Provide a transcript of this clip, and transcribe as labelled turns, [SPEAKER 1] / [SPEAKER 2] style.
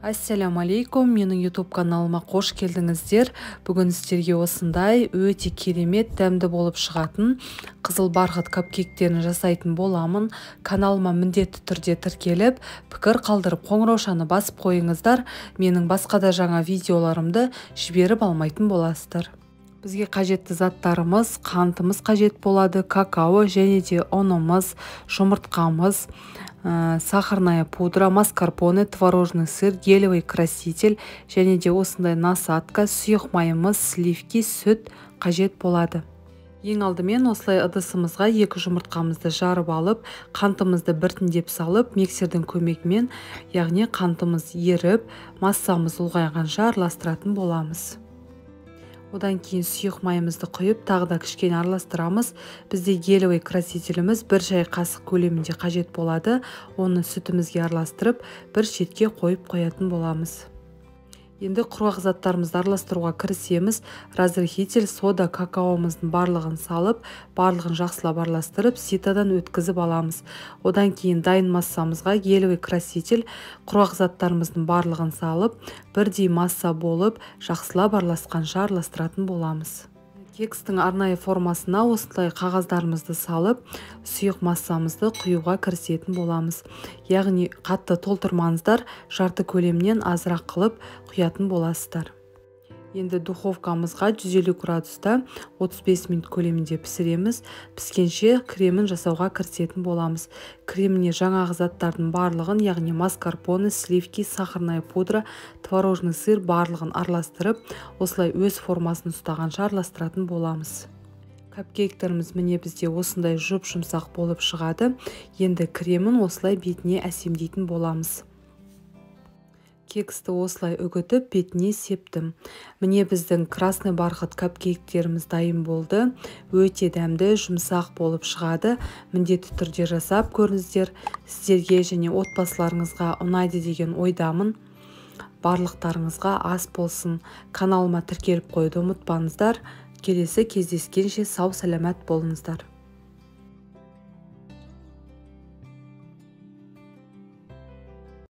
[SPEAKER 1] Ассаляму алейкум, менің YouTube каналыма қош келдіңіздер. Бүгін сіздерге осындай өте керемет дәмді болып шығатын қызыл барқыт капкектерін жасайтын боламын. Каналыма міндетті түрде тіркеліп, пікір қалдырып, қоңыраушаны басып қойыңыздар. Менің басқа да жаңа видеоларымды жіберіп алмайтын боласыздар. Бізге қажетті заттарымыз, қантымыз қажет болады, какао және де ұнымыз, жұмыртқамыз, сахарная пудра, маскарпоне, творожный сыр, гелевый краситель және де осындай насадка, сұйық майымыз, сливки, сүт қажет болады. Ең алдымен осылай ыдысымызға 2 жұмыртқамызды жарып алып, қантымызды біртіндеп салып, миксердің көмегімен, яғни қантымыз еріп, массамыз ұлғайғанша араластыратын боламыз. Одан кейін сұйық майымызды құйып, тағы да кішкене араластырамыз. Бізде гелевый красителіміз 1 шай қасық көлемінде қажет болады. Оны сүтімізге араластырып, бір шетке қойып қоятын боламыз. Енді құрғақ заттарымызды араластыруға кірісеміз. Разрыхитель, сода, какаомыздың барлығын салып, барлығын жақсылап араластырып, ситадан өткізіп аламыз. Одан кейін дайын массамызға гелевый краситель, құрғақ заттарымыздың барлығын салып, бірдей масса болып, жақсылап араласқанша араластыратын боламыз. Кекстің арнайы формасына осылай қағаздарымызды салып, сұйық массамызды құюға кірісетін боламыз. Яғни қатты толтырмаңыздар, жарты көлемнен азырақ қылып құятын боласыздар. Енді духовкамызға 150 градуста 35 минут көлемінде пісіреміз. Піскенше кремін жасауға кірісетін боламыз. Креміне жаңағы заттардың барлығын, яғни маскарпоне, сливки, сахарная пудра, творожный сыр барлығын араластырып, осылай өз формасын ұстағанша араластыратын боламыз. Капкектеріміз міне бізде осындай жұп-жұмсақ болып шығады. Енді кремін осылай бетіне әсемдейтін боламыз. Кексті осылай үгітіп, бетіне септім. Міне біздің красный барқыт капкектеріміз дайын болды. Өте дәмді, жұмсақ болып шығады. Міндетті түрде жасап көріңіздер. Сіздерге және отбасыларыңызға ұнайды деген ойдамын. Барлықтарыңызға ас болсын. Каналыма тіркеліп қойды ұмытпаңыздар. Келесі кездескенше сау саламат болыңыздар.